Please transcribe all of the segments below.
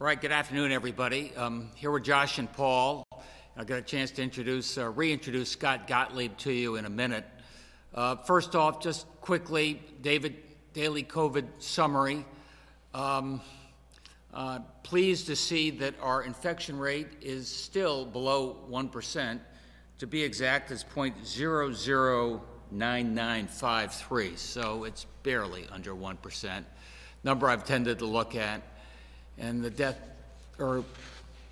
All right, good afternoon, everybody. Here with Josh and Paul. I've got a chance to reintroduce Scott Gottlieb to you in a minute. First off, just quickly, daily COVID summary. Pleased to see that our infection rate is still below 1%. To be exact, it's 0.009953, so it's barely under 1%. Number I've tended to look at. And the death are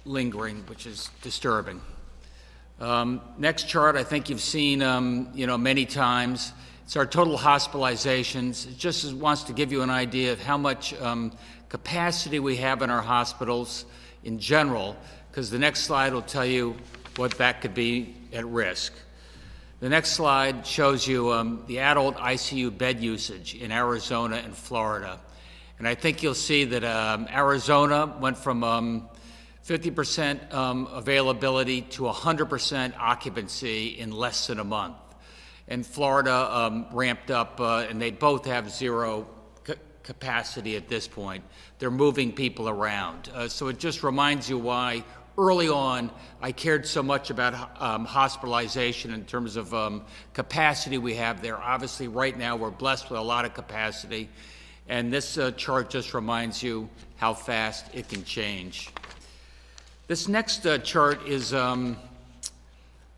lingering, which is disturbing. Next chart, I think you've seen, many times. It's our total hospitalizations. It just wants to give you an idea of how much capacity we have in our hospitals in general, because the next slide will tell you what that could be at risk. The next slide shows you the adult ICU bed usage in Arizona and Florida. And I think you'll see that Arizona went from 50% availability to 100% occupancy in less than a month. And Florida ramped up, and they both have zero capacity at this point. They're moving people around. So it just reminds you why early on I cared so much about hospitalization in terms of capacity we have there. Obviously, right now we're blessed with a lot of capacity. And this chart just reminds you how fast it can change. This next chart is a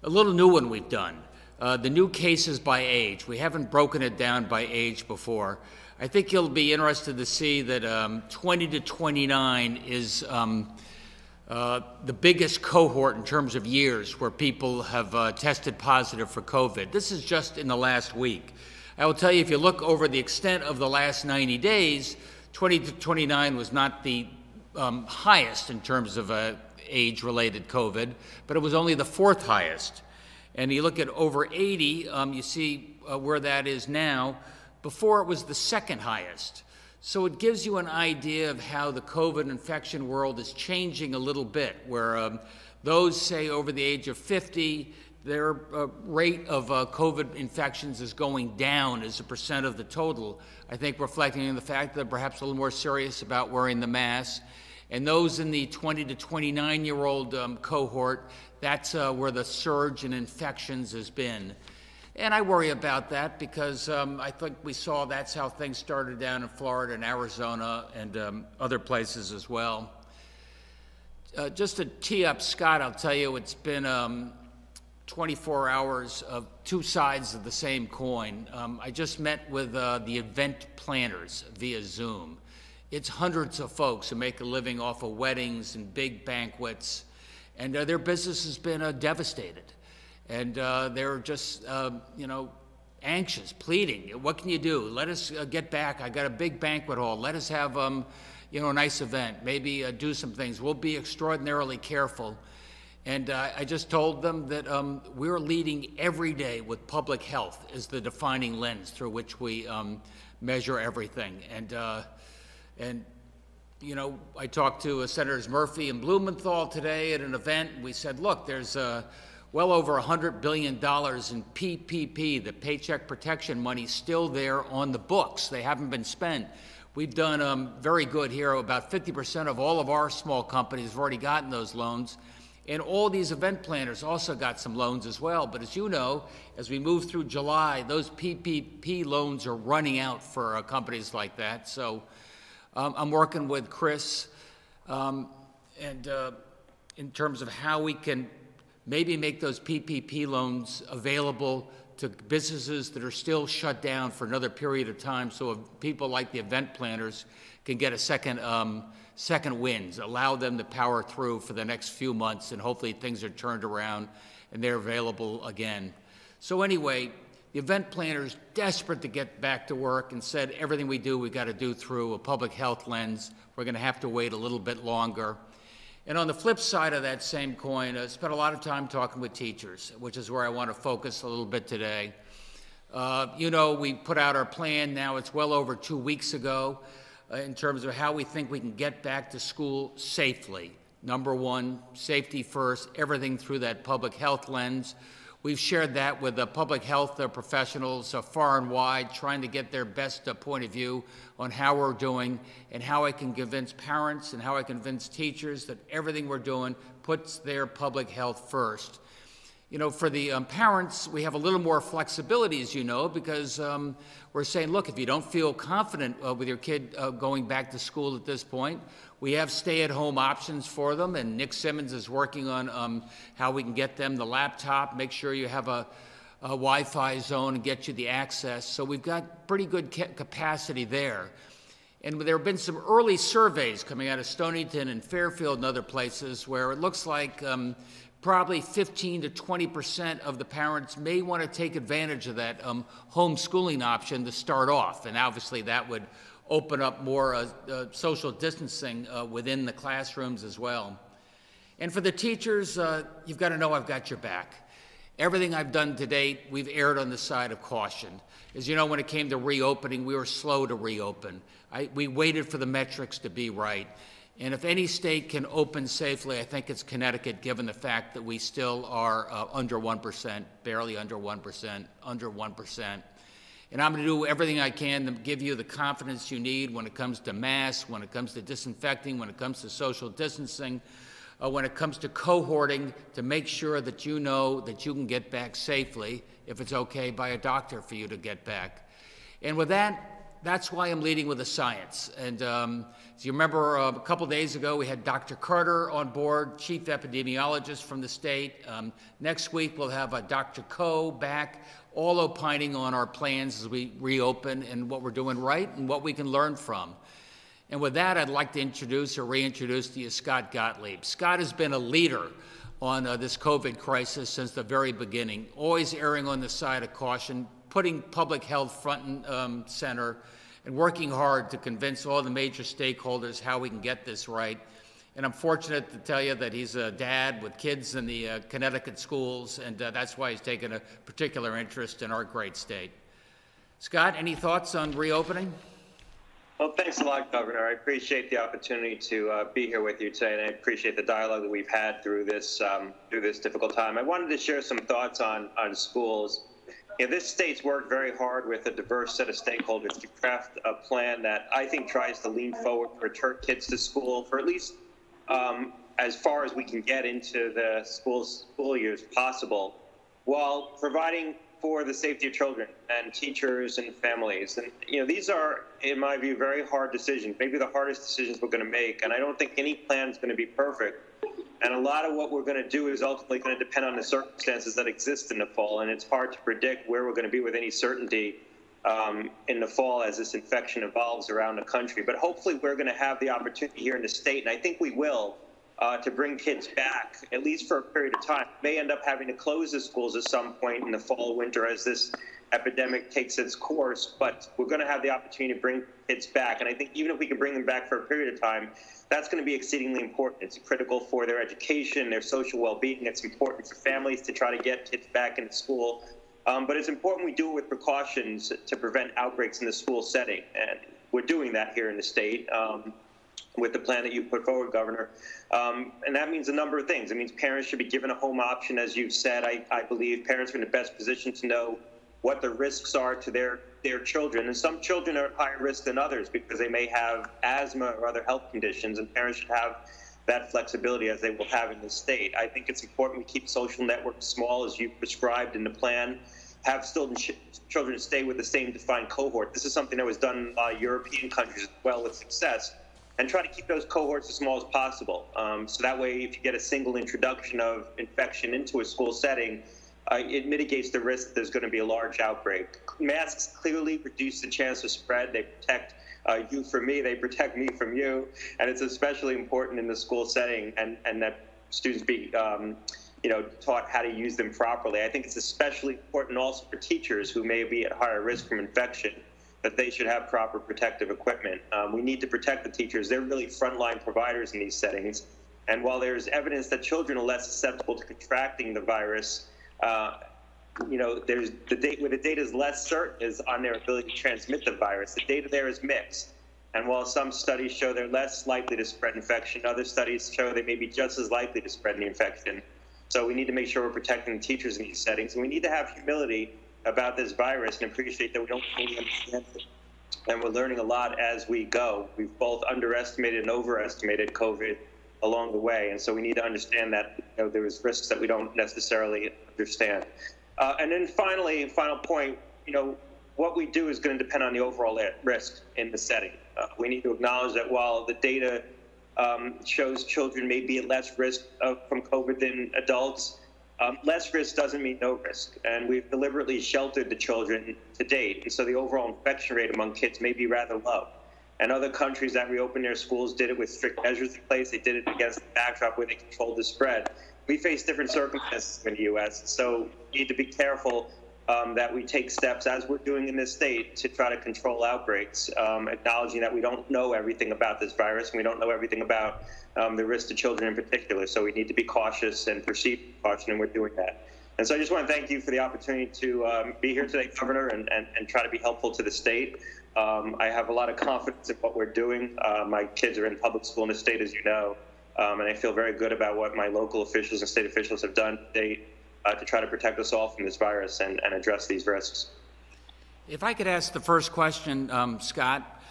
little new one we've done. The new cases by age. We haven't broken it down by age before. I think you'll be interested to see that 20 to 29 is the biggest cohort in terms of years where people have tested positive for COVID. This is just in the last week. I will tell you, if you look over the extent of the last 90 days, 20 to 29 was not the highest in terms of age-related COVID, but it was only the fourth highest. And you look at over 80, you see where that is now. Before, it was the second highest. So it gives you an idea of how the COVID infection world is changing a little bit, where those, say, over the age of 50, their rate of COVID infections is going down as a percent of the total, I think reflecting on the fact that they're perhaps a little more serious about wearing the mask. And those in the 20 to 29-year-old cohort, that's where the surge in infections has been. And I worry about that because I think we saw that's how things started down in Florida and Arizona and other places as well. Just to tee up Scott, I'll tell you, it's been 24 hours of two sides of the same coin. I just met with the event planners via Zoom. It's hundreds of folks who make a living off of weddings and big banquets, and their business has been devastated. And they're just, anxious, pleading. What can you do? Let us get back. I got a big banquet hall. Let us have, a nice event. Maybe do some things. We'll be extraordinarily careful. And I just told them that we're leading every day with public health as the defining lens through which we measure everything. And I talked to Senators Murphy and Blumenthal today at an event. And we said, look, there's well over $100 billion in PPP, the Paycheck Protection money, still there on the books. They haven't been spent. We've done very good here. About 50% of all of our small companies have already gotten those loans. And all these event planners also got some loans as well. But as you know, as we move through July, those PPP loans are running out for companies like that. So I'm working with Chris in terms of how we can maybe make those PPP loans available to businesses that are still shut down for another period of time, so people like the event planners can get a second winds, allow them to power through for the next few months, and hopefully things are turned around and they're available again. So anyway, the event planners desperate to get back to work and said everything we do, we got to do through a public health lens. We're going to have to wait a little bit longer. And on the flip side of that same coin, I spent a lot of time talking with teachers, which is where I want to focus a little bit today. We put out our plan now, it's well over 2 weeks ago, in terms of how we think we can get back to school safely. Number one, safety first, everything through that public health lens. We've shared that with the public health professionals far and wide, trying to get their best point of view on how we're doing and how I can convince parents and how I convince teachers that everything we're doing puts their public health first. You know, for the parents, we have a little more flexibility, as you know, because we're saying, look, if you don't feel confident with your kid going back to school at this point, we have stay-at-home options for them, and Nick Simmons is working on how we can get them the laptop, make sure you have a Wi-Fi zone and get you the access. So we've got pretty good capacity there. And there have been some early surveys coming out of Stonington and Fairfield and other places where it looks like probably 15 to 20% of the parents may want to take advantage of that homeschooling option to start off. And obviously that would open up more social distancing within the classrooms as well. And for the teachers, you've got to know I've got your back. Everything I've done to date, we've erred on the side of caution. As you know, when it came to reopening, we were slow to reopen. We waited for the metrics to be right. And if any state can open safely, I think it's Connecticut, given the fact that we still are under 1%, barely under 1%, under 1%. And I'm going to do everything I can to give you the confidence you need when it comes to masks, when it comes to disinfecting, when it comes to social distancing, when it comes to cohorting, to make sure that you know that you can get back safely, if it's okay by a doctor for you to get back. And with that, that's why I'm leading with the science. And as you remember, a couple days ago, we had Dr. Carter on board, chief epidemiologist from the state. Next week, we'll have Dr. Coe back, all opining on our plans as we reopen and what we're doing right and what we can learn from. And with that, I'd like to introduce or reintroduce to you Scott Gottlieb. Scott has been a leader on this COVID crisis since the very beginning, always erring on the side of caution, putting public health front and center, and working hard to convince all the major stakeholders how we can get this right. And I'm fortunate to tell you that he's a dad with kids in the Connecticut schools, and that's why he's taken a particular interest in our great state. Scott, any thoughts on reopening? Well, thanks a lot, Governor. I appreciate the opportunity to be here with you today, and I appreciate the dialogue that we've had through this difficult time. I wanted to share some thoughts on schools. You know, this state's worked very hard with a diverse set of stakeholders to craft a plan that I think tries to lean forward to return kids to school for at least as far as we can get into the school years possible, while providing for the safety of children and teachers and families. And, you know, these are, in my view, very hard decisions, maybe the hardest decisions we're going to make. And I don't think any plan is going to be perfect. And a lot of what we're going to do is ultimately going to depend on the circumstances that exist in the fall. And it's hard to predict where we're going to be with any certainty in the fall as this infection evolves around the country. But hopefully we're going to have the opportunity here in the state, and I think we will, to bring kids back, at least for a period of time. We may end up having to close the schools at some point in the fall, winter, as this epidemic takes its course, but we're going to have the opportunity to bring kids back. And I think even if we can bring them back for a period of time, that's going to be exceedingly important. It's critical for their education, their social well-being. It's important for families to try to get kids back into school. But it's important we do it with precautions to prevent outbreaks in the school setting. And we're doing that here in the state with the plan that you put forward, Governor. And that means a number of things. It means parents should be given a home option. As you've said, I believe parents are in the best position to know what the risks are to their children. And some children are at higher risk than others because they may have asthma or other health conditions, and parents should have that flexibility as they will have in the state. I think it's important we keep social networks small as you prescribed in the plan, have children stay with the same defined cohort. This is something that was done in a lot of European countries as well with success, and try to keep those cohorts as small as possible. So that way, if you get a single introduction of infection into a school setting, it mitigates the risk that there's going to be a large outbreak. Masks clearly reduce the chance of spread. They protect you from me, they protect me from you, and it's especially important in the school setting, and that students be taught how to use them properly. I think it's especially important also for teachers who may be at higher risk from infection, that they should have proper protective equipment. We need to protect the teachers. They're really frontline providers in these settings. And while there's evidence that children are less susceptible to contracting the virus, there's where the data is less certain is on their ability to transmit the virus. The data there is mixed. And while some studies show they're less likely to spread infection, other studies show they may be just as likely to spread the infection. So we need to make sure we're protecting the teachers in these settings. And we need to have humility about this virus and appreciate that we don't fully understand it. And we're learning a lot as we go. We've both underestimated and overestimated COVID along the way. And so we need to understand that there's risks that we don't necessarily understand. And then finally, final point, what we do is going to depend on the overall risk in the setting. We need to acknowledge that while the data shows children may be at less risk from COVID than adults, less risk doesn't mean no risk. And we've deliberately sheltered the children to date. And so the overall infection rate among kids may be rather low. And other countries that reopened their schools did it with strict measures in place. They did it against the backdrop where they controlled the spread. We face different circumstances in the U.S., so we need to be careful that we take steps, as we're doing in this state, to try to control outbreaks, acknowledging that we don't know everything about this virus, and we don't know everything about the risk to children in particular. So we need to be cautious and proceed with caution, and we're doing that. And so I just want to thank you for the opportunity to be here today, Governor, and try to be helpful to the state. I have a lot of confidence in what we're doing. My kids are in public school in the state, as you know, and I feel very good about what my local officials and state officials have done to date to try to protect us all from this virus and address these risks. If I could ask the first question, Scott,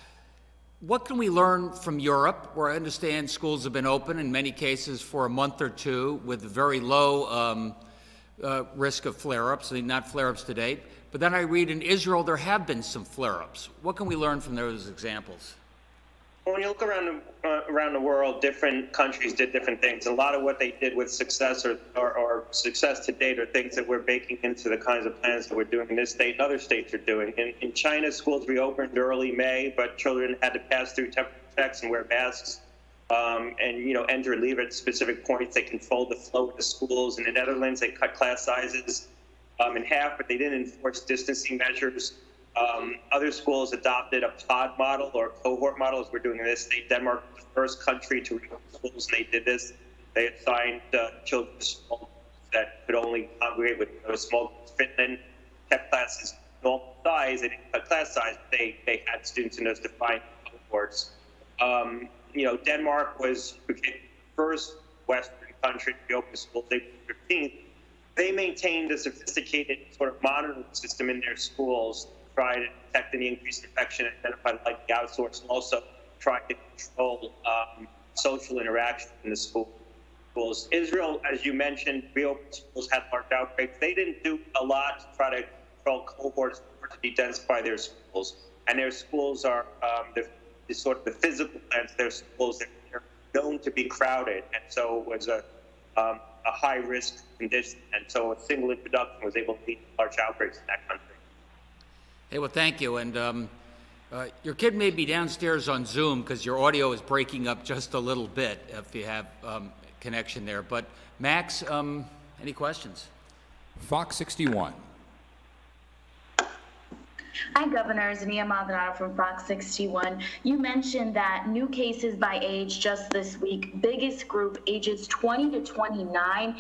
what can we learn from Europe, where I understand schools have been open in many cases for a month or two with very low risk of flare-ups, not flare-ups to date. But then I read in Israel there have been some flare-ups. What can we learn from those examples? When you look around the world, different countries did different things. A lot of what they did with success or success to date are things that we're baking into the kinds of plans that we're doing in this state and other states are doing. In China, schools reopened early May, but children had to pass through temperature checks and wear masks. And enter and leave at specific points. They controlled the flow of the schools. In the Netherlands, they cut class sizes in half, but they didn't enforce distancing measures. Other schools adopted a pod model or cohort model, as we're doing in this state. Denmark was the first country to reopen schools, and they did this. They assigned children to small groups that could only congregate with small groups, fit in, kept classes normal size. They didn't cut class size, but they had students in those defined cohorts. Denmark became the first Western country to reopen schools April 15th. They maintained a sophisticated sort of monitoring system in their schools to try to detect any increased infection, identify the likely outsource, and also try to control social interaction in the schools. Israel, as you mentioned, reopened schools, had large outbreaks. They didn't do a lot to try to control cohorts or to de-densify their schools. And their schools are sort of the physical plans of their schools. They're known to be crowded, and so it was a high-risk condition. And so a single introduction was able to lead to large outbreaks in that country. Hey, well, thank you. And your kid may be downstairs on Zoom because your audio is breaking up just a little bit if you have connection there. But Max, any questions? Fox 61. Hi, Governor. Zania Maldonado from Fox 61. You mentioned that new cases by age just this week, biggest group ages 20 to 29.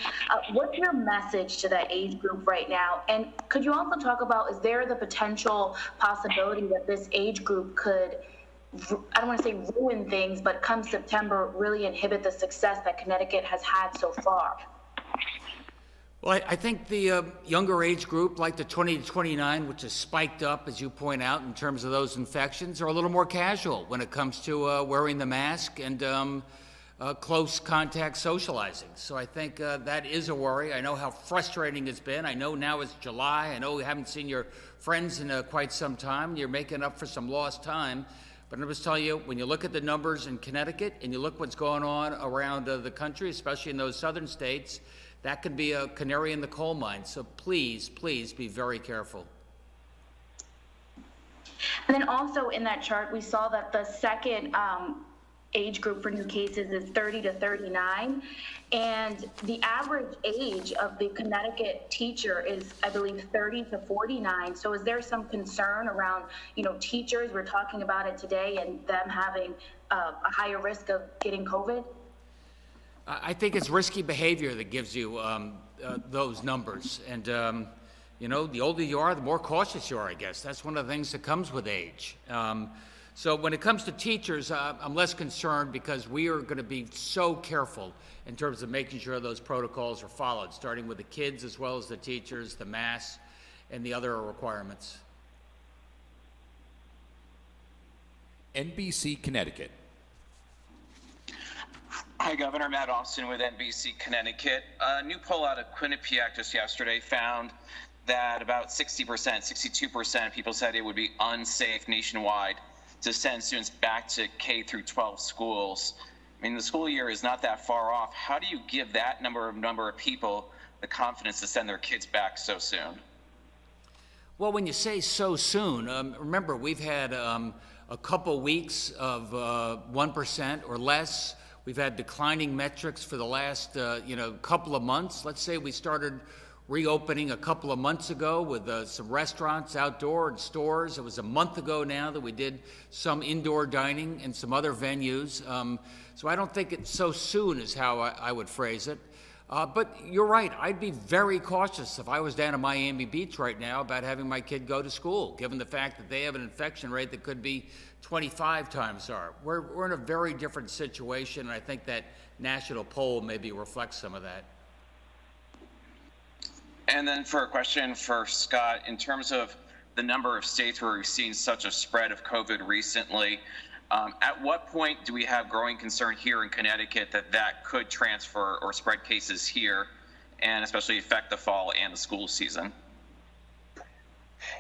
What's your message to that age group right now? And could you also talk about, is there the potential possibility that this age group could, I don't want to say ruin things, but come September really inhibit the success that Connecticut has had so far? Well, I think the younger age group, like the 20 to 29, which has spiked up, as you point out, in terms of those infections, are a little more casual when it comes to wearing the mask and close contact socializing. So I think that is a worry. I know how frustrating it's been. I know now it's July. I know we haven't seen your friends in quite some time. You're making up for some lost time. But I'm just telling you, when you look at the numbers in Connecticut and you look what's going on around the country, especially in those southern states, that could be a canary in the coal mine. So please, please be very careful. And then also in that chart, we saw that the second age group for new cases is 30 to 39. And the average age of the Connecticut teacher is, I believe, 30 to 49. So is there some concern around, teachers, we're talking about it today, and them having a higher risk of getting COVID? I think it's risky behavior that gives you those numbers. And, the older you are, the more cautious you are, I guess. That's one of the things that comes with age. So when it comes to teachers, I'm less concerned because we are going to be so careful in terms of making sure those protocols are followed, starting with the kids as well as the teachers, the masks, and the other requirements. NBC Connecticut. Hi, Governor. Matt Austin with NBC Connecticut. A new poll out of Quinnipiac just yesterday found that about 60%, 62% of people said it would be unsafe nationwide to send students back to K through 12 schools. I mean, the school year is not that far off. How do you give that number of people the confidence to send their kids back so soon? Well, when you say so soon, remember we've had a couple weeks of 1% or less. We've had declining metrics for the last couple of months. Let's say we started reopening a couple of months ago with some restaurants, outdoor, and stores. It was a month ago now that we did some indoor dining and some other venues. So I don't think it's so soon is how I would phrase it. But you're right, I'd be very cautious if I was down in Miami Beach right now about having my kid go to school, given the fact that they have an infection rate that could be 25 times ours. We're in a very different situation, and I think that national poll maybe reflects some of that. And then for a question for Scott, in terms of the number of states where we've seen such a spread of COVID recently, at what point do we have growing concern here in Connecticut that could transfer or spread cases here and especially affect the fall and the school season?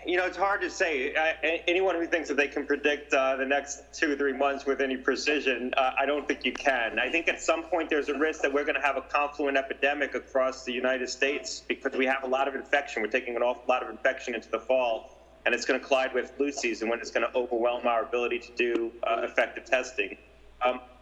You know, it's hard to say. Anyone who thinks that they can predict the next 2 or 3 months with any precision, I don't think you can. I think at some point there's a risk that we're going to have a confluent epidemic across the United States because we have a lot of infection. We're taking an awful lot of infection into the fall, and it's going to collide with flu season when it's going to overwhelm our ability to do effective testing.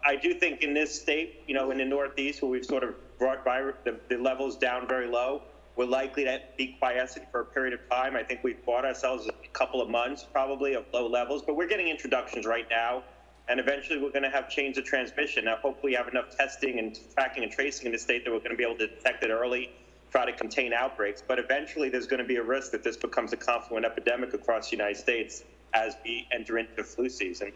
I do think in this state, you know, in the Northeast, where we've sort of brought the levels down very low, we're likely to be quiescent for a period of time. I think we've bought ourselves a couple of months probably of low levels, but we're getting introductions right now, and eventually we're going to have chains of transmission. Now, hopefully we have enough testing and tracking and tracing in the state that we're going to be able to detect it early, try to contain outbreaks, but eventually there's going to be a risk that this becomes a confluent epidemic across the United States as we enter into the flu season.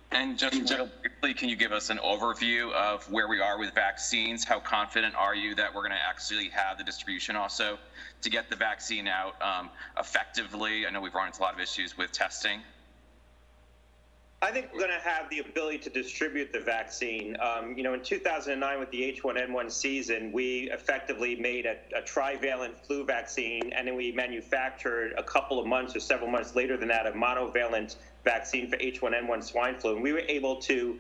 And just real briefly, can you give us an overview of where we are with vaccines? How confident are you that we're going to actually have the distribution also to get the vaccine out effectively? I know we've run into a lot of issues with testing. I think we're going to have the ability to distribute the vaccine. You know, in 2009 with the H1N1 season, we effectively made a trivalent flu vaccine, and then we manufactured a couple of months or several months later than that a monovalent vaccine for H1N1 swine flu. And we were able to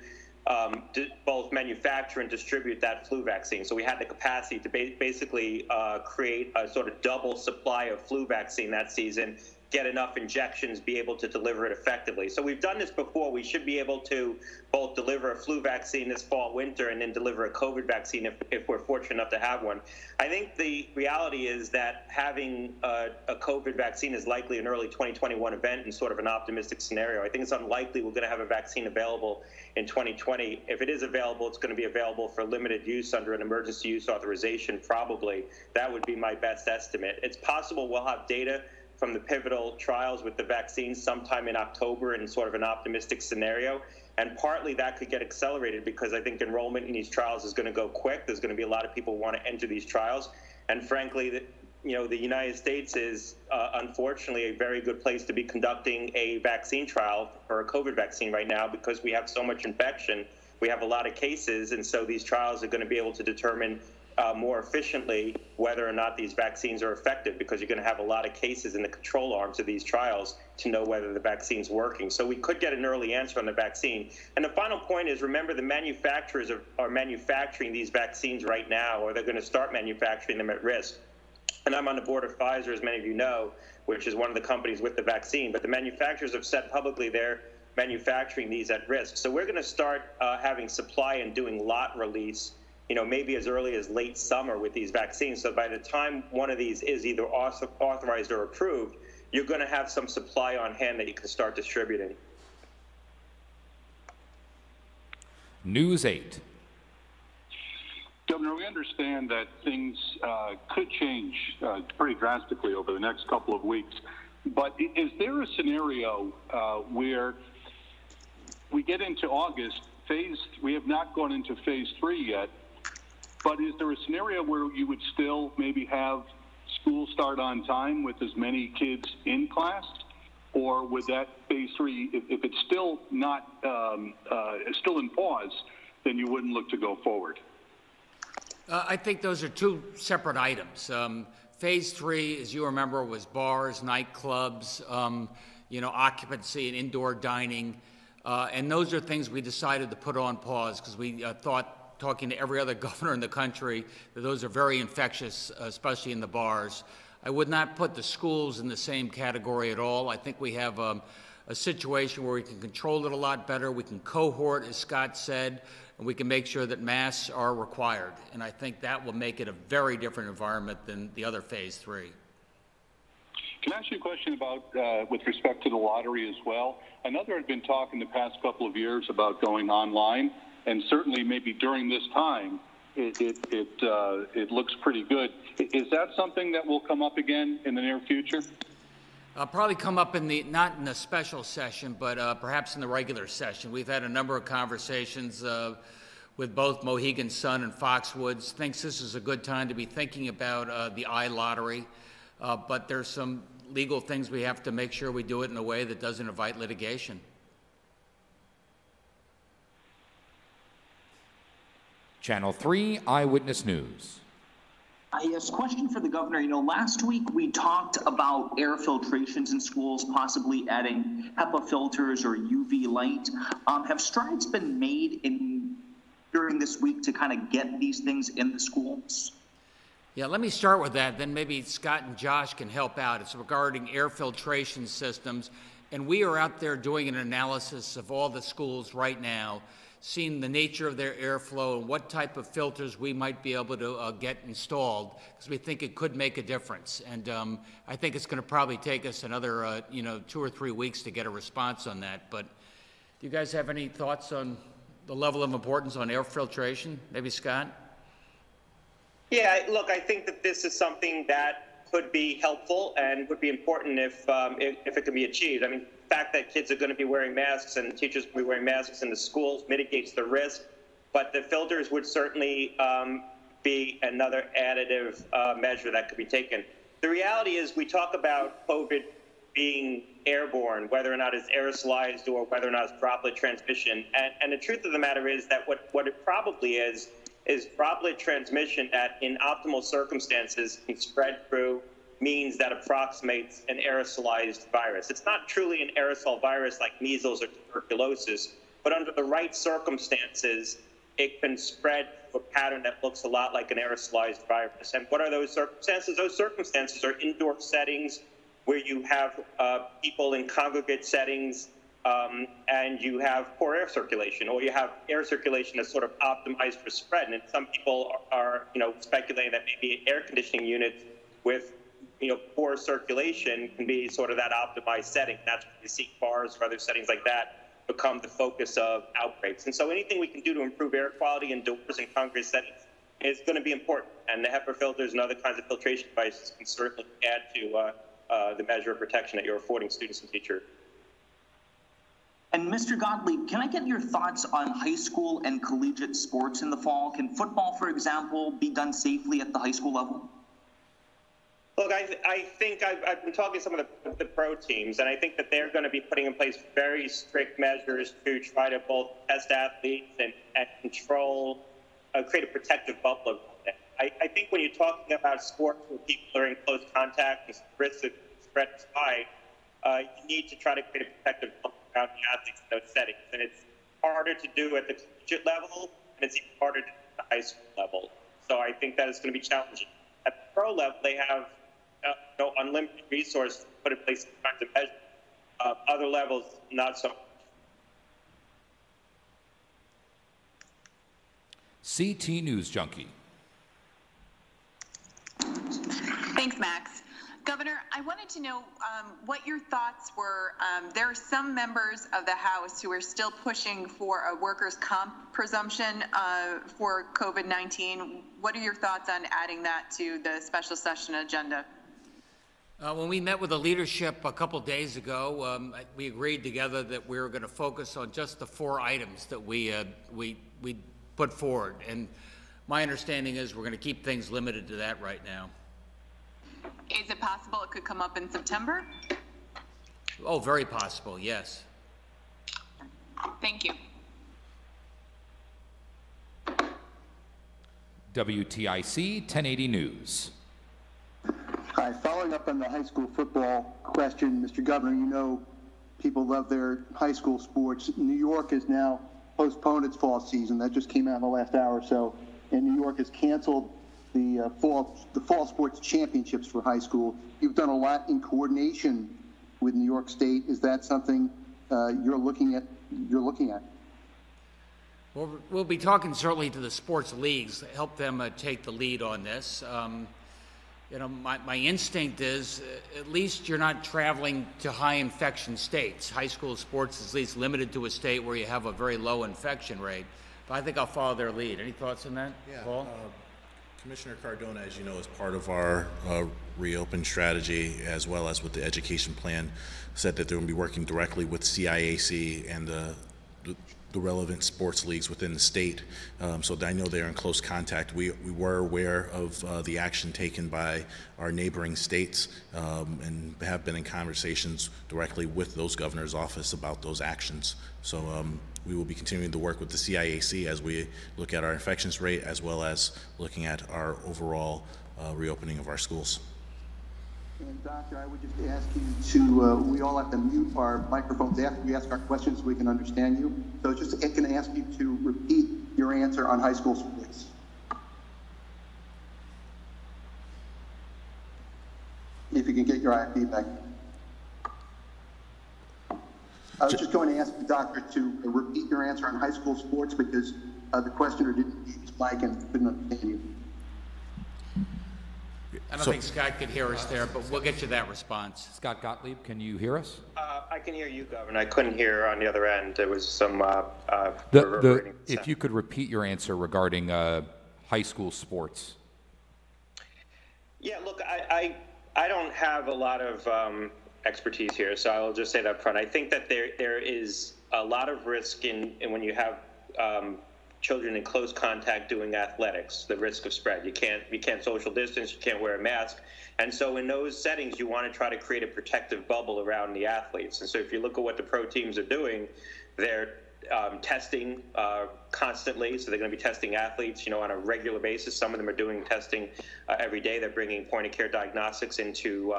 both manufacture and distribute that flu vaccine. So we had the capacity to basically create a sort of double supply of flu vaccine that season, get enough injections, be able to deliver it effectively. So we've done this before. We should be able to both deliver a flu vaccine this fall, winter, and then deliver a COVID vaccine if we're fortunate enough to have one. I think the reality is that having a COVID vaccine is likely an early 2021 event in sort of an optimistic scenario. I think it's unlikely we're going to have a vaccine available in 2020. If it is available, it's going to be available for limited use under an emergency use authorization, probably. That would be my best estimate. It's possible we'll have data from the pivotal trials with the vaccine sometime in October in sort of an optimistic scenario. And partly that could get accelerated because I think enrollment in these trials is going to go quick. There's going to be a lot of people who want to enter these trials. And frankly, you know, the United States is unfortunately a very good place to be conducting a vaccine trial for a COVID vaccine right now because we have so much infection. We have a lot of cases. And so these trials are going to be able to determine more efficiently whether or not these vaccines are effective because you're going to have a lot of cases in the control arms of these trials to know whether the vaccine's working. So we could get an early answer on the vaccine. And the final point is, remember, the manufacturers are manufacturing these vaccines right now, or they're going to start manufacturing them at risk. And I'm on the board of Pfizer, as many of you know, which is one of the companies with the vaccine. But the manufacturers have said publicly they're manufacturing these at risk. So we're going to start having supply and doing lot release, you know, maybe as early as late summer with these vaccines. So by the time one of these is either authorized or approved, you're going to have some supply on hand that you can start distributing. News 8. Governor, we understand that things could change pretty drastically over the next couple of weeks. But is there a scenario where we get into August, we have not gone into phase 3 yet, but is there a scenario where you would still maybe have school start on time with as many kids in class? Or would that phase 3, if it's still not, still in pause, then you wouldn't look to go forward? I think those are two separate items. Phase 3, as you remember, was bars, nightclubs, occupancy and indoor dining. And those are things we decided to put on pause because we thought, talking to every other governor in the country, that those are very infectious, especially in the bars. I would not put the schools in the same category at all. I think we have a situation where we can control it a lot better. We can cohort, as Scott said, and we can make sure that masks are required. And I think that will make it a very different environment than the other phase 3. Can I ask you a question about, with respect to the lottery as well? I know there had been talk in the past couple of years about going online, and certainly maybe during this time, it looks pretty good. Is that something that will come up again in the near future? Probably come up not in the special session, but perhaps in the regular session. We've had a number of conversations with both Mohegan Sun and Foxwoods. Thinks this is a good time to be thinking about the iLottery, but there's some legal things we have to make sure we do it in a way that doesn't invite litigation. Channel 3 Eyewitness News. Yes, question for the governor. Last week we talked about air filtrations in schools, possibly adding HEPA filters or UV light. Have strides been made during this week to kind of get these things in the schools? Yeah, let me start with that, then maybe Scott and Josh can help out. It's regarding air filtration systems, and we are out there doing an analysis of all the schools right now, seeing the nature of their airflow and what type of filters we might be able to get installed, because we think it could make a difference. And I think it's going to probably take us another 2 or 3 weeks to get a response on that. But do you guys have any thoughts on the level of importance on air filtration? Maybe Scott? Yeah, look, I think that this is something that could be helpful and would be important if it can be achieved. I mean, the fact that kids are going to be wearing masks and teachers will be wearing masks in the schools mitigates the risk, but the filters would certainly be another additive measure that could be taken. The reality is we talk about COVID being airborne, whether or not it's aerosolized or whether or not it's droplet transmission. And the truth of the matter is that what it probably is droplet transmission that in optimal circumstances can spread through means that approximates an aerosolized virus. It's not truly an aerosol virus like measles or tuberculosis, but under the right circumstances, it can spread a pattern that looks a lot like an aerosolized virus. And what are those circumstances? Those circumstances are indoor settings where you have people in congregate settings and you have poor air circulation, or you have air circulation that's sort of optimized for spread. And some people are speculating that maybe air conditioning units with poor circulation can be sort of that optimized setting. That's why you see bars or other settings like that become the focus of outbreaks. And so anything we can do to improve air quality indoors and congregate settings is going to be important. And the HEPA filters and other kinds of filtration devices can certainly add to the measure of protection that you're affording students and teachers. And Mr. Gottlieb, can I get your thoughts on high school and collegiate sports in the fall? Can football, for example, be done safely at the high school level? Look, I think I've been talking to some of the pro teams, and I think that they're going to be putting in place very strict measures to try to both test athletes and control, create a protective bubble. I think when you're talking about sports where people are in close contact and risk of spread is high, you need to try to create a protective bubble around the athletes in those settings. And it's harder to do at the collegiate level, and it's even harder to do at the high school level. So I think that is going to be challenging. At the pro level, they have unlimited resources to put in place all kinds of measures. Other levels, not so much. CT News Junkie. Thanks, Max. Governor, I wanted to know what your thoughts were. There are some members of the House who are still pushing for a workers' comp presumption for COVID-19. What are your thoughts on adding that to the special session agenda? When we met with the leadership a couple days ago, we agreed together that we were going to focus on just the 4 items that we put forward. And my understanding is we're going to keep things limited to that right now. Is it possible it could come up in September? Oh, very possible, yes. Thank you. WTIC 1080 News. Hi, following up on the high school football question, Mr. Governor, you know people love their high school sports. New York has now postponed its fall season. That just came out in the last hour or so. And New York has canceled the fall sports championships for high school. You've done a lot in coordination with New York State. Is that something you're looking at? Well, we'll be talking certainly to the sports leagues, help them take the lead on this. You know, my instinct is at least you're not traveling to high infection states. High school sports is at least limited to a state where you have a very low infection rate. But I think I'll follow their lead. Any thoughts on that, Paul? Commissioner Cardona, as you know, is part of our reopen strategy, as well as with the education plan, said that they're going to be working directly with CIAC and the relevant sports leagues within the state. So I know they're in close contact. We were aware of the action taken by our neighboring states and have been in conversations directly with those governor's office about those actions. So we will be continuing to work with the CIAC as we look at our infections rate, as well as looking at our overall reopening of our schools. And Doctor, I would just ask you to, we all have to mute our microphones after we ask our questions so we can understand you. So just going to ask you to repeat your answer on high school sports. If you can get your eye feedback. I was just going to ask the doctor to repeat your answer on high school sports because the questioner didn't use his mic and couldn't understand you. I don't think Scott could hear us there, but we'll get you that response. Scott Gottlieb, can you hear us? I can hear you, Governor. I couldn't hear on the other end. There was some if you could repeat your answer regarding high school sports. Yeah, look, I don't have a lot of expertise here, so I'll just say that up front. I think that there is a lot of risk in when you have children in close contact doing athletics, the risk of spread. You can't social distance, you can't wear a mask. And so in those settings, you want to try to create a protective bubble around the athletes. And so if you look at what the pro teams are doing, they're testing constantly. So they're going to be testing athletes, on a regular basis. Some of them are doing testing every day. They're bringing point-of-care diagnostics into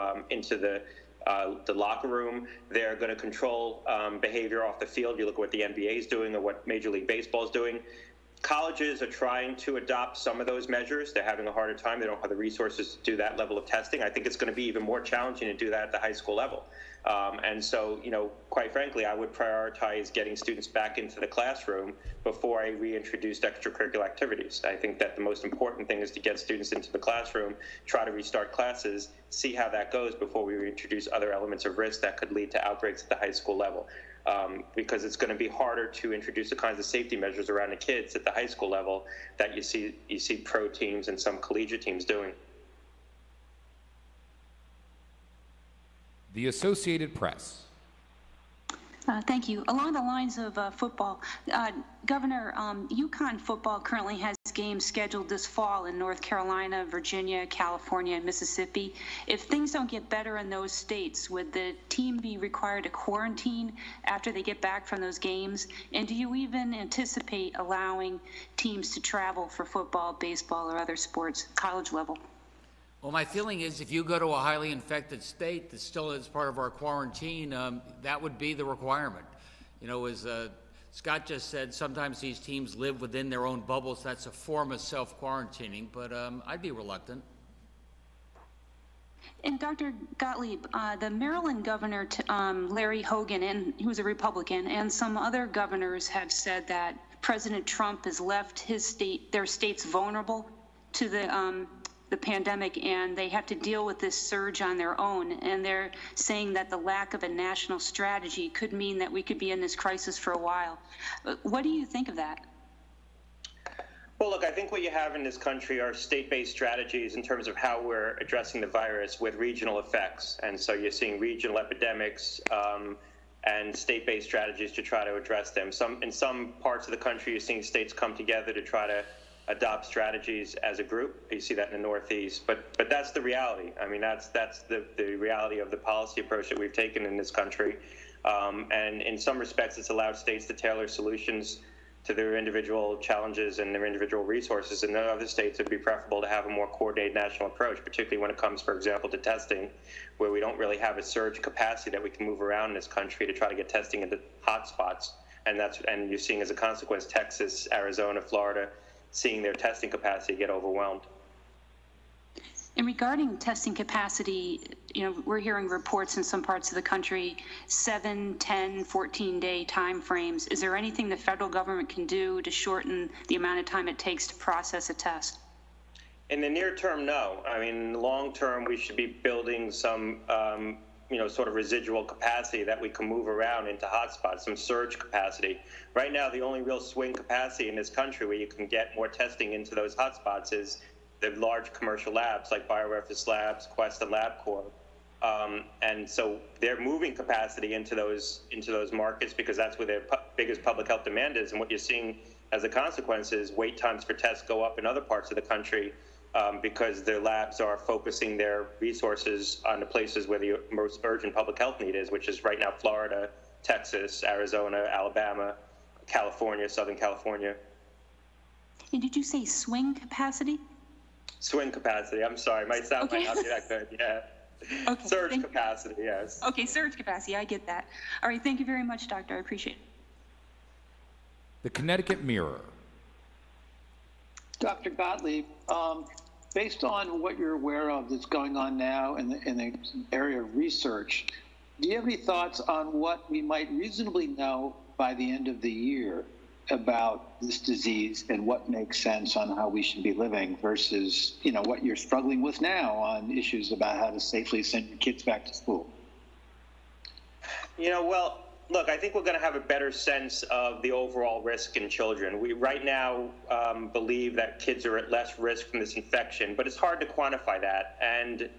the locker room. They're going to control behavior off the field. You look at what the NBA is doing or what Major League Baseball is doing. Colleges are trying to adopt some of those measures. They're having a harder time. They don't have the resources to do that level of testing. I think it's going to be even more challenging to do that at the high school level. And so, quite frankly, I would prioritize getting students back into the classroom before I reintroduced extracurricular activities. I think that the most important thing is to get students into the classroom, try to restart classes, see how that goes before we reintroduce other elements of risk that could lead to outbreaks at the high school level. Because it's going to be harder to introduce the kinds of safety measures around the kids at the high school level that you see pro teams and some collegiate teams doing. The Associated Press. Thank you. Along the lines of football, Governor, UConn football currently has games scheduled this fall in North Carolina, Virginia, California, and Mississippi. If things don't get better in those states, would the team be required to quarantine after they get back from those games? And do you even anticipate allowing teams to travel for football, baseball, or other sports, college level? Well, my feeling is if you go to a highly infected state that still is part of our quarantine, that would be the requirement. As Scott just said, sometimes these teams live within their own bubbles. That's a form of self-quarantining, but I'd be reluctant. And Dr. Gottlieb, the Maryland governor, Larry Hogan, and he was a Republican, and some other governors have said that President Trump has left their states vulnerable to the pandemic, and they have to deal with this surge on their own. And they're saying that the lack of a national strategy could mean that we could be in this crisis for a while. What do you think of that? Well, look, I think what you have in this country are state-based strategies in terms of how we're addressing the virus with regional effects. And so you're seeing regional epidemics and state-based strategies to try to address them. In some parts of the country, you're seeing states come together to try to adopt strategies as a group. You see that in the Northeast, but that's the reality. I mean, that's the reality of the policy approach that we've taken in this country. And in some respects, it's allowed states to tailor solutions to their individual challenges and their individual resources. And in other states, it would be preferable to have a more coordinated national approach, particularly when it comes, for example, to testing, where we don't really have a surge capacity that we can move around in this country to try to get testing into hotspots. And you're seeing as a consequence, Texas, Arizona, Florida, seeing their testing capacity get overwhelmed. And regarding testing capacity, we're hearing reports in some parts of the country, 7, 10, 14-day time frames. Is there anything the federal government can do to shorten the amount of time it takes to process a test? In the near term, no. I mean, in the long term, we should be building some, sort of residual capacity that we can move around into hotspots, some surge capacity. Right now, the only real swing capacity in this country where you can get more testing into those hotspots is the large commercial labs like BioReference Labs, Quest, and LabCorp. And so they're moving capacity into those markets because that's where their biggest public health demand is. And what you're seeing as a consequence is wait times for tests go up in other parts of the country because their labs are focusing their resources on the places where the most urgent public health need is, which is right now Florida, Texas, Arizona, Alabama, California, Southern California. And did you say swing capacity? Swing capacity. I'm sorry. My sound might not be that good. Yeah. Okay. Surge capacity, yes. Okay, surge capacity. I get that. All right. Thank you very much, Doctor. I appreciate it. The Connecticut Mirror. Dr. Gottlieb, based on what you're aware of that's going on now in the area of research, do you have any thoughts on what we might reasonably know by the end of the year about this disease and what makes sense on how we should be living versus, what you're struggling with now on issues about how to safely send your kids back to school? Well, look, I think we're going to have a better sense of the overall risk in children. We right now believe that kids are at less risk from this infection, but it's hard to quantify that. And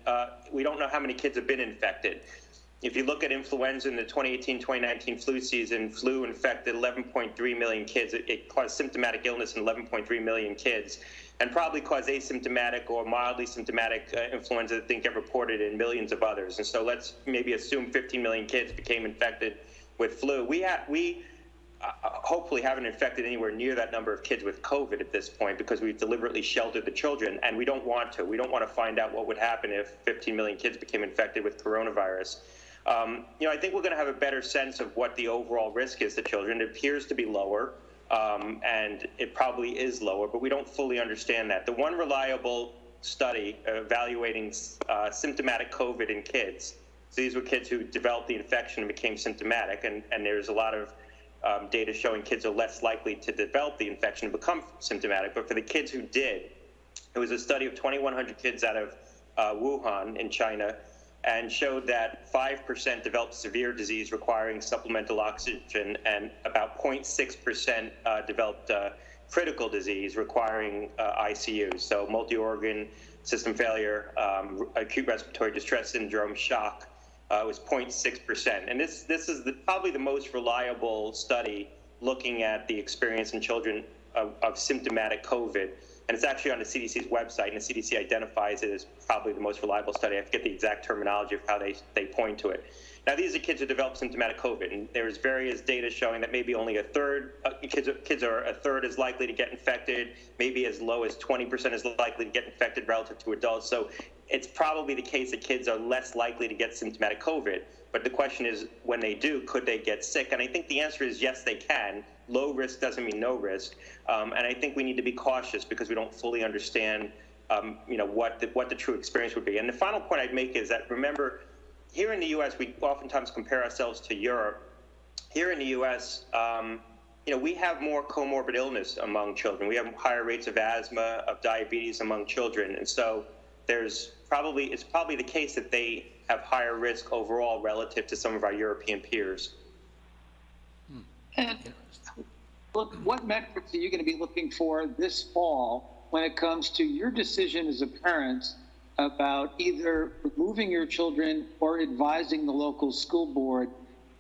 we don't know how many kids have been infected. If you look at influenza in the 2018-2019 flu season, flu infected 11.3 million kids. It caused symptomatic illness in 11.3 million kids, and probably caused asymptomatic or mildly symptomatic influenza that didn't get reported in millions of others. And so let's maybe assume 15 million kids became infected with flu. We hopefully haven't infected anywhere near that number of kids with COVID at this point because we've deliberately sheltered the children, and we don't want to. We don't want to find out what would happen if 15 million kids became infected with coronavirus. I think we're going to have a better sense of what the overall risk is to children. It appears to be lower, and it probably is lower, but we don't fully understand that. The one reliable study evaluating symptomatic COVID in kids, so these were kids who developed the infection and became symptomatic, and there's a lot of data showing kids are less likely to develop the infection and become symptomatic. But for the kids who did, it was a study of 2,100 kids out of Wuhan in China, and showed that 5% developed severe disease requiring supplemental oxygen, and about 0.6% developed critical disease requiring ICU, so multi-organ system failure, acute respiratory distress syndrome, shock. Was 0.6%. And this is probably the most reliable study looking at the experience in children of symptomatic COVID. And it's actually on the CDC's website, and the CDC identifies it as probably the most reliable study. I forget the exact terminology of how they point to it. Now, these are kids who develop symptomatic COVID, and there's various data showing that maybe only a third, kids are a third as likely to get infected, maybe as low as 20% as likely to get infected relative to adults. So it's probably the case that kids are less likely to get symptomatic COVID. But the question is, when they do, could they get sick? And I think the answer is yes, they can. Low risk doesn't mean no risk. And I think we need to be cautious because we don't fully understand, what the true experience would be. And the final point I'd make is that, remember, here in the U.S., we oftentimes compare ourselves to Europe. Here in the U.S., we have more comorbid illness among children. We have higher rates of asthma, of diabetes among children. And so it's probably the case that they have higher risk overall relative to some of our European peers. look, what metrics are you going to be looking for this fall when it comes to your decision as a parent about either removing your children or advising the local school board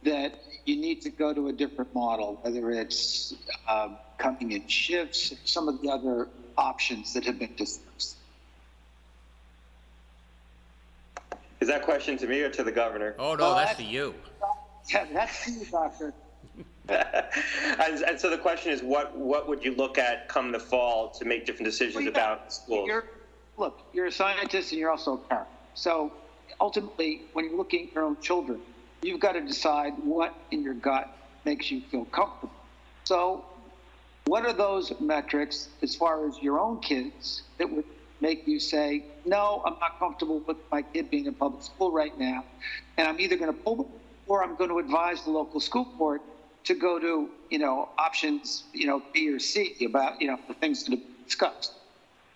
that you need to go to a different model, whether it's coming in shifts, some of the other options that have been discussed? Is that question to me or to the governor? Oh, no, that's to you. That's to you, Doctor. And so the question is, what would you look at come the fall to make different decisions about schools? Look, you're a scientist and you're also a parent. So ultimately, when you're looking at your own children, you've got to decide what in your gut makes you feel comfortable. So what are those metrics as far as your own kids that would make you say, no, I'm not comfortable with my kid being in public school right now, and I'm either going to pull them or I'm going to advise the local school board to go to, options, B or C about, the things that have been discussed?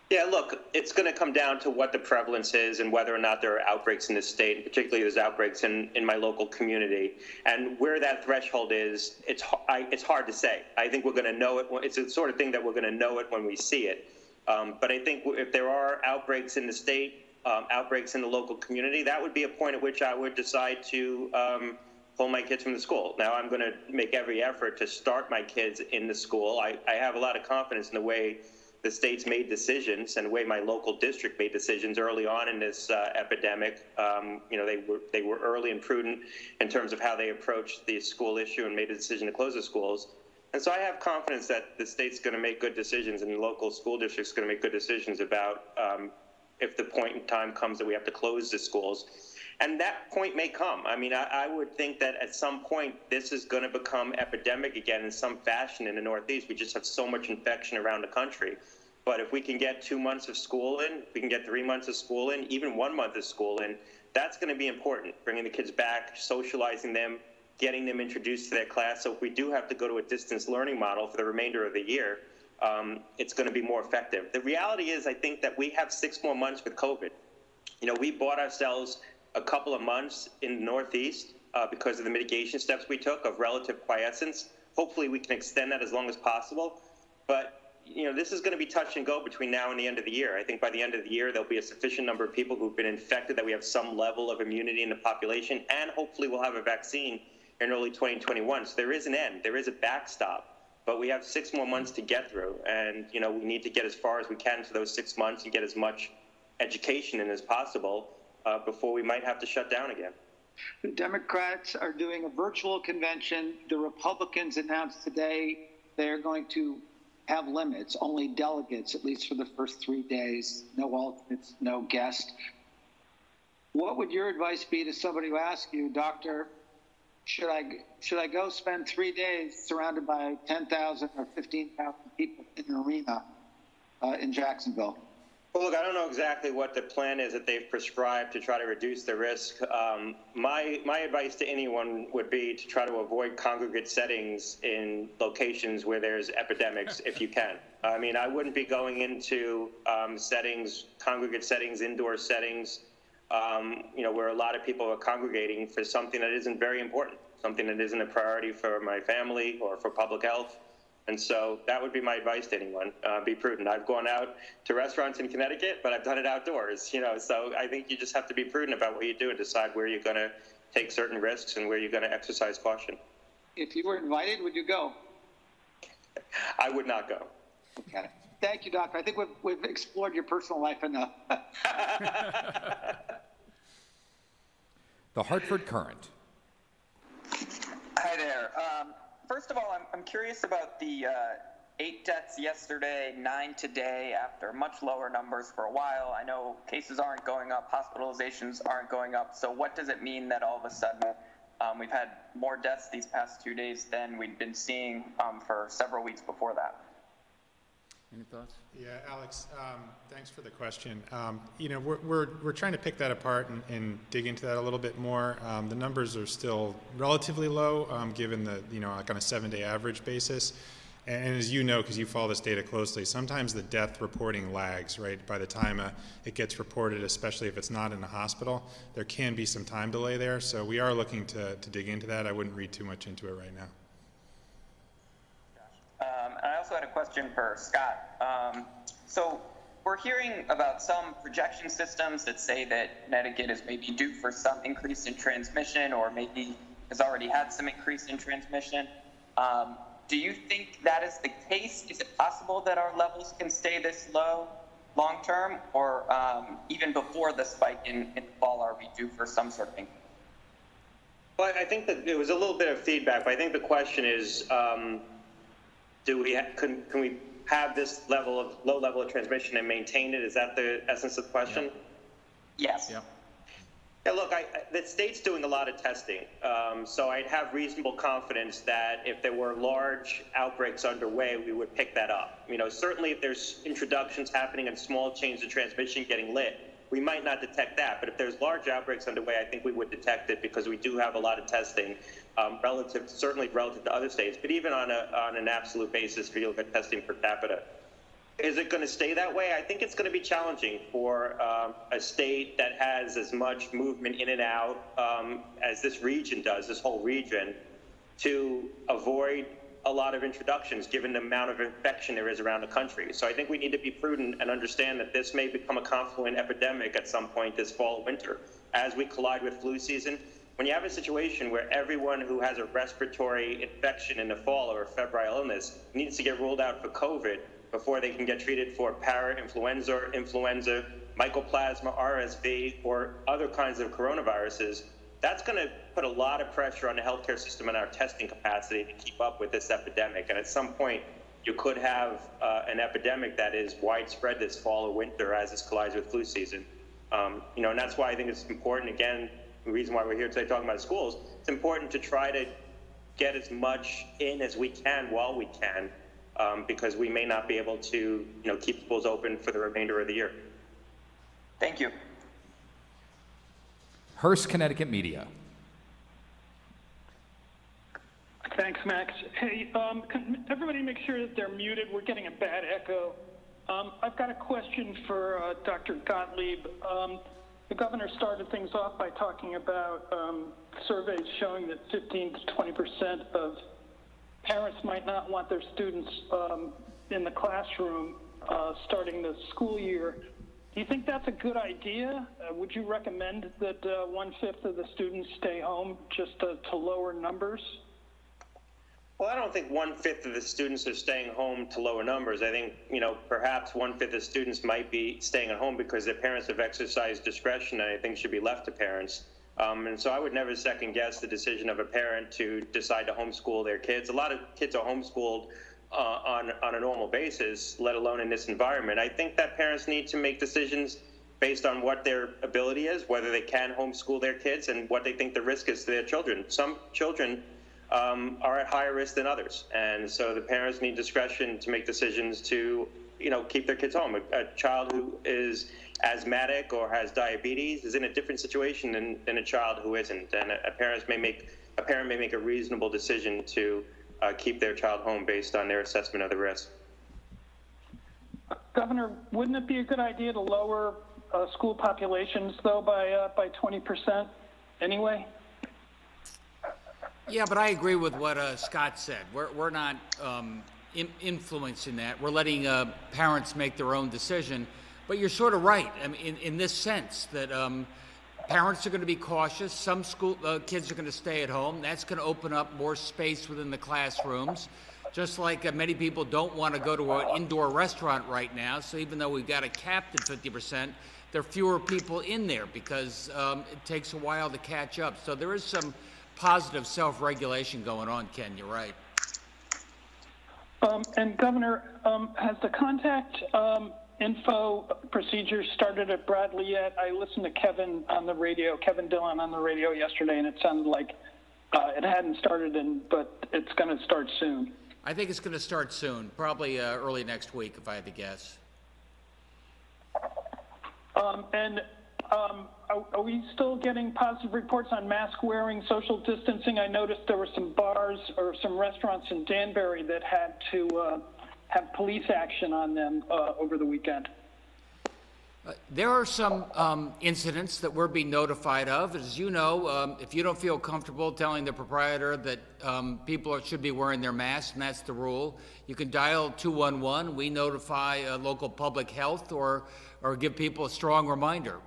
Yeah, look, it's going to come down to what the prevalence is and whether or not there are outbreaks in the state, and particularly there's outbreaks in my local community. And where that threshold is, it's hard to say. I think we're going to know it. It's the sort of thing that we're going to know it when we see it. But I think if there are outbreaks in the state, outbreaks in the local community, that would be a point at which I would decide to pull my kids from the school. Now, I'm going to make every effort to start my kids in the school. I have a lot of confidence in the way the state's made decisions and the way my local district made decisions early on in this epidemic. They were early and prudent in terms of how they approached the school issue and made a decision to close the schools. And so I have confidence that the state's going to make good decisions and the local school district's going to make good decisions about if the point in time comes that we have to close the schools. And that point may come. I mean, I would think that at some point this is going to become epidemic again in some fashion in the Northeast. We just have so much infection around the country. But if we can get 2 months of school in, if we can get 3 months of school in, even 1 month of school in, that's going to be important, bringing the kids back, socializing them, getting them introduced to their class. So if we do have to go to a distance learning model for the remainder of the year, it's going to be more effective. The reality is, I think that we have 6 more months with COVID. We bought ourselves a couple of months in the Northeast because of the mitigation steps we took of relative quiescence. Hopefully we can extend that as long as possible. But this is going to be touch and go between now and the end of the year. I think by the end of the year, there'll be a sufficient number of people who've been infected that we have some level of immunity in the population, and hopefully we'll have a vaccine in early 2021. So there is an end. There is a backstop. But we have 6 more months to get through, and we need to get as far as we can for those 6 months and get as much education in as possible before we might have to shut down again. The Democrats are doing a virtual convention. The Republicans announced today they're going to have limits, only delegates, at least for the first 3 days, no alternates, no guest. What would your advice be to somebody who asks you, Doctor, should I go spend 3 days surrounded by 10,000 or 15,000 people in an arena in Jacksonville? Well, look, I don't know exactly what the plan is that they've prescribed to try to reduce the risk. My advice to anyone would be to try to avoid congregate settings in locations where there's epidemics if you can. I mean, I wouldn't be going into congregate settings, indoor settings, where a lot of people are congregating for something that isn't very important, something that isn't a priority for my family or for public health. And so that would be my advice to anyone. Be prudent. I've gone out to restaurants in Connecticut, but I've done it outdoors, so I think you just have to be prudent about what you do and decide where you're going to take certain risks and where you're going to exercise caution. If you were invited, would you go? I would not go. Okay. Thank you, Doctor. I think we've explored your personal life enough. The Hartford Courant. Hi there. First of all, I'm curious about the 8 deaths yesterday, 9 today, after much lower numbers for a while. I know cases aren't going up, hospitalizations aren't going up. So what does it mean that all of a sudden we've had more deaths these past 2 days than we'd been seeing for several weeks before that? Any thoughts? Yeah, Alex, thanks for the question. We're trying to pick that apart and dig into that a little bit more. The numbers are still relatively low, given the, like on a 7-day average basis. And as you know, because you follow this data closely, sometimes the death reporting lags, right? By the time it gets reported, especially if it's not in a hospital, there can be some time delay there. So we are looking to dig into that. I wouldn't read too much into it right now. question for Scott. So we're hearing about some projection systems that say that Connecticut is maybe due for some increase in transmission, or maybe has already had some increase in transmission. Do you think that is the case? Is it possible that our levels can stay this low long term, or even before the spike in the fall, are we due for some sort of increase? Well, I think that it was a little bit of feedback, but I think the question is, can we have this low level of transmission and maintain it? Is that the essence of the question? Yes. Yeah, look, the state's doing a lot of testing, so I'd have reasonable confidence that if there were large outbreaks underway, we would pick that up. Certainly if there's introductions happening and small chains of transmission getting lit, we might not detect that. But if there's large outbreaks underway, I think we would detect it, because we do have a lot of testing, certainly relative to other states, but even on an absolute basis, if you look at testing per capita. Is it going to stay that way? I think it's going to be challenging for a state that has as much movement in and out as this region does, this whole region, to avoid a lot of introductions given the amount of infection there is around the country. So I think we need to be prudent and understand that this may become a confluent epidemic at some point this fall, winter, as we collide with flu season. When you have a situation where everyone who has a respiratory infection in the fall or a febrile illness needs to get ruled out for COVID before they can get treated for para-influenza, influenza, mycoplasma, RSV, or other kinds of coronaviruses, that's going to put a lot of pressure on the healthcare system and our testing capacity to keep up with this epidemic. And at some point, you could have an epidemic that is widespread this fall or winter as this collides with flu season. And that's why I think it's important, again, the reason why we're here today talking about schools, it's important to try to get as much in as we can while we can, because we may not be able to, keep schools open for the remainder of the year. Thank you. Hearst, Connecticut Media. Thanks, Max. Hey, can everybody make sure that they're muted? We're getting a bad echo. I've got a question for Dr. Gottlieb. The governor started things off by talking about surveys showing that 15 to 20% of parents might not want their students in the classroom starting the school year. Do you think that's a good idea? Would you recommend that 1/5 of the students stay home just to lower numbers? Well, I don't think 1/5 of the students are staying home to lower numbers. I think, perhaps 1/5 of students might be staying at home because their parents have exercised discretion, and I think should be left to parents. And so I would never second guess the decision of a parent to decide to homeschool their kids. A lot of kids are homeschooled on a normal basis, let alone in this environment. I think that parents need to make decisions based on what their ability is, whether they can homeschool their kids, and what they think the risk is to their children. Some children are at higher risk than others, and so the parents need discretion to make decisions to, keep their kids home. A child who is asthmatic or has diabetes is in a different situation than a child who isn't, and a parent may make a reasonable decision to keep their child home based on their assessment of the risk. Governor, wouldn't it be a good idea to lower school populations, though, by 20% anyway? Yeah, but I agree with what Scott said. We're not influencing that. We're letting parents make their own decision. But you're sort of right. I mean, in this sense that parents are going to be cautious. Some school kids are going to stay at home. That's going to open up more space within the classrooms. Just like many people don't want to go to an indoor restaurant right now. So even though we've got it capped at 50%, there are fewer people in there because it takes a while to catch up. So there is some positive self-regulation going on, Ken. You're right. And Governor, has the contact info procedure started at Bradley yet? I listened to Kevin Dillon on the radio yesterday, and it sounded like it hadn't started, but it's going to start soon. I think it's going to start soon, probably early next week, if I had to guess. Are we still getting positive reports on mask wearing, social distancing? I noticed there were some bars or some restaurants in Danbury that had to have police action on them over the weekend. There are some incidents that we're being notified of. As you know, if you don't feel comfortable telling the proprietor that people should be wearing their masks, and that's the rule, you can dial 211. We notify local public health or give people a strong reminder.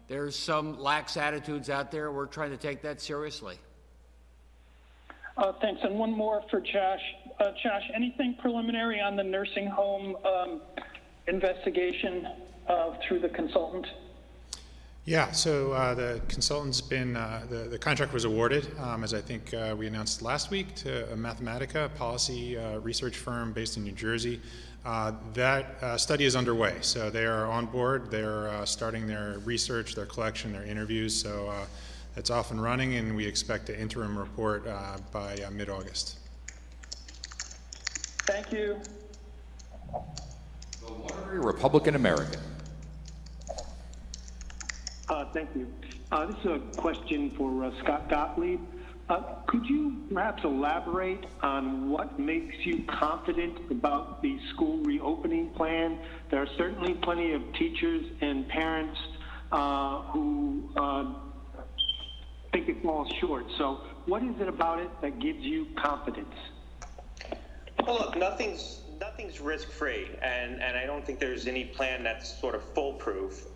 There's some lax attitudes out there. We're trying to take that seriously. Thanks. And one more for Josh. Josh, anything preliminary on the nursing home investigation through the consultant? Yeah, so the consultant's been, the contract was awarded, as I think we announced last week, to Mathematica, a policy research firm based in New Jersey. That study is underway, so they are on board. They're starting their research, their collection, their interviews, so it's off and running, and we expect an interim report by mid-August. Thank you. The Waterbury Republican American. Thank you. This is a question for Scott Gottlieb. Could you perhaps elaborate on what makes you confident about the school reopening plan? There are certainly plenty of teachers and parents who think it falls short. So what is it about it that gives you confidence? Well, look, nothing's risk-free, and I don't think there's any plan that's sort of foolproof.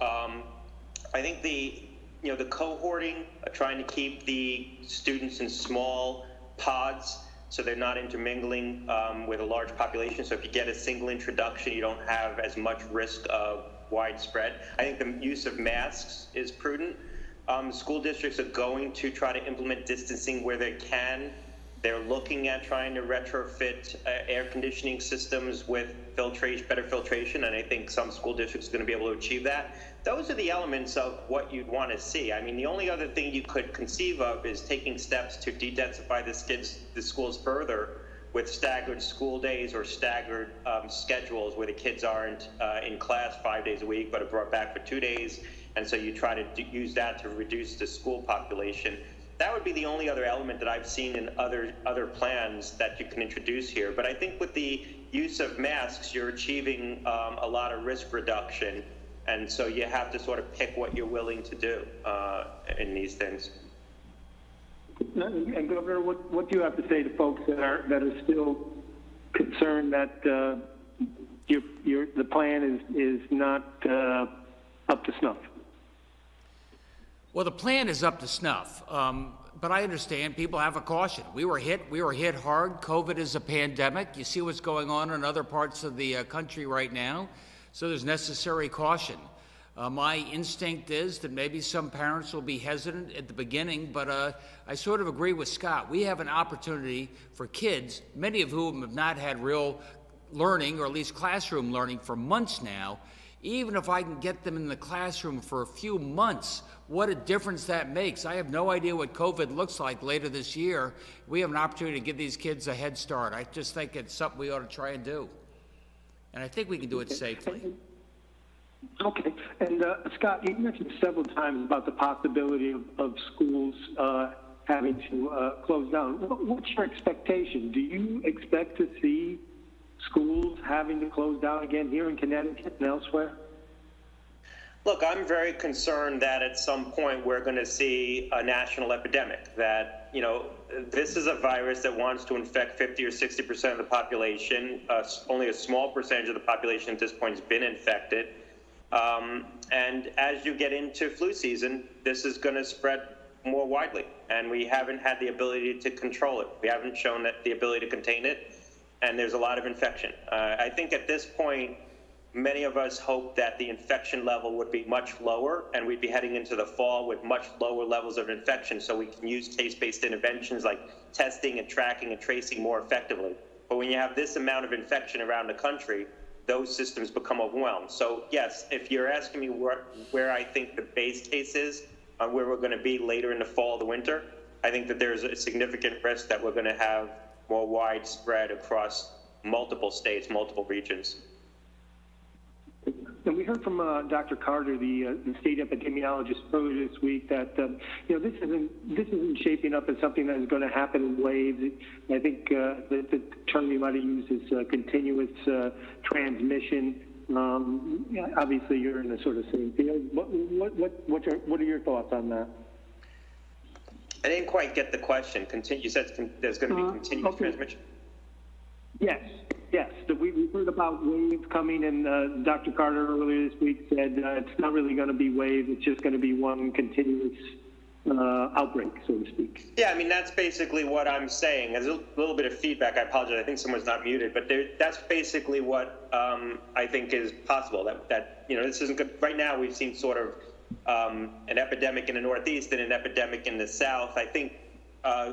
I think the cohorting, trying to keep the students in small pods so they're not intermingling with a large population. So if you get a single introduction, you don't have as much risk of widespread. I think the use of masks is prudent. School districts are going to try to implement distancing where they can. They're looking at trying to retrofit air conditioning systems with better filtration, and I think some school districts are going to be able to achieve that. Those are the elements of what you'd want to see. I mean, the only other thing you could conceive of is taking steps to de-densify the schools further with staggered school days or staggered schedules where the kids aren't in class 5 days a week but are brought back for 2 days, and so you try to use that to reduce the school population. That would be the only other element that I've seen in other plans that you can introduce here. But I think with the use of masks, you're achieving a lot of risk reduction. And so you have to sort of pick what you're willing to do in these things. And Governor, what do you have to say to folks that are still concerned that the plan is not up to snuff? Well, the plan is up to snuff, but I understand people have a caution. We were hit hard. COVID is a pandemic. You see what's going on in other parts of the country right now, so there's necessary caution. My instinct is that maybe some parents will be hesitant at the beginning, but I sort of agree with Scott. We have an opportunity for kids, many of whom have not had real learning, or at least classroom learning, for months now. Even if I can get them in the classroom for a few months, what a difference that makes. I have no idea what COVID looks like later this year. We have an opportunity to give these kids a head start. I just think it's something we ought to try and do. And I think we can do it safely. Okay. And Scott, you mentioned several times about the possibility of schools having to close down. What's your expectation? Do you expect to see schools having to close down again here in Connecticut and elsewhere? Look, I'm very concerned that at some point we're going to see a national epidemic, that, this is a virus that wants to infect 50 or 60% of the population. Only a small percentage of the population at this point has been infected. And as you get into flu season, this is going to spread more widely, and we haven't had the ability to control it. We haven't shown that the ability to contain it, and there's a lot of infection. I think at this point, many of us hope that the infection level would be much lower, and we'd be heading into the fall with much lower levels of infection, so we can use case-based interventions like testing and tracking and tracing more effectively. But when you have this amount of infection around the country, those systems become overwhelmed. So yes, if you're asking me where I think the base case is, on where we're going to be later in the fall, the winter, I think that there's a significant risk that we're going to have more widespread across multiple states, multiple regions. And we heard from Dr. Carter, the state epidemiologist, earlier this week that this isn't shaping up as something that is going to happen in waves. I think the term you might have used is continuous transmission. Obviously, you're in the sort of same field. What are your thoughts on that? I didn't quite get the question. You said there's going to be continuous transmission? Yes. We've heard about waves coming, and Dr. Carter earlier this week said it's not really going to be waves. It's just going to be one continuous outbreak, so to speak. Yeah, I mean, that's basically what I'm saying. There's a little bit of feedback. I apologize. I think someone's not muted, but that's basically what I think is possible. That this isn't good. Right now, we've seen sort of an epidemic in the Northeast and an epidemic in the South. I think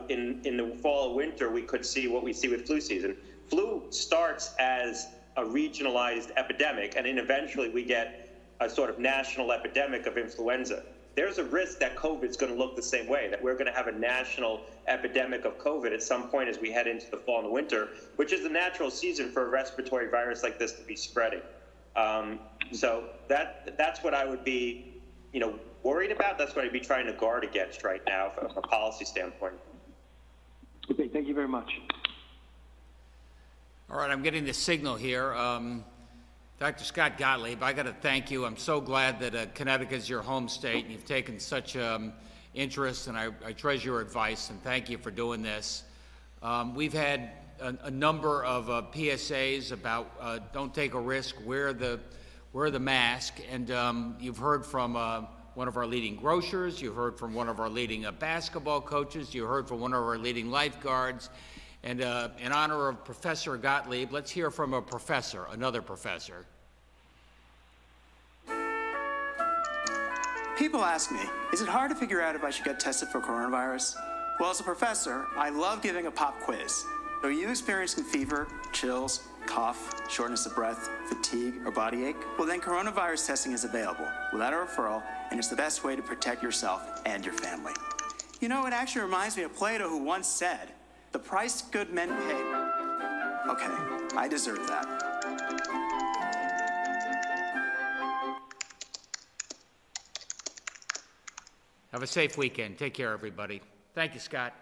in the fall or winter, we could see what we see with flu season. Flu starts as a regionalized epidemic, and then eventually we get a sort of national epidemic of influenza. There's a risk that COVID is going to look the same way, that we're going to have a national epidemic of COVID at some point as we head into the fall and the winter, which is the natural season for a respiratory virus like this to be spreading. So that's what I would be, worried about. That's what I'd be trying to guard against right now from a policy standpoint. Okay, thank you very much. All right, I'm getting the signal here. Dr. Scott Gottlieb, I got to thank you. I'm so glad that Connecticut is your home state, and you've taken such interest, and I treasure your advice, and thank you for doing this. We've had a number of PSAs about don't take a risk, wear the mask, and you've heard from one of our leading grocers, you heard from one of our leading basketball coaches, you heard from one of our leading lifeguards. And in honor of Professor Gottlieb, let's hear from a professor, another professor. People ask me, is it hard to figure out if I should get tested for coronavirus? Well, as a professor, I love giving a pop quiz. Are you experiencing fever, chills, cough, shortness of breath, fatigue, or body ache? Well, then coronavirus testing is available without a referral, and it's the best way to protect yourself and your family. It actually reminds me of Plato, who once said, "The price good men pay." Okay, I deserve that. Have a safe weekend. Take care, everybody. Thank you, Scott.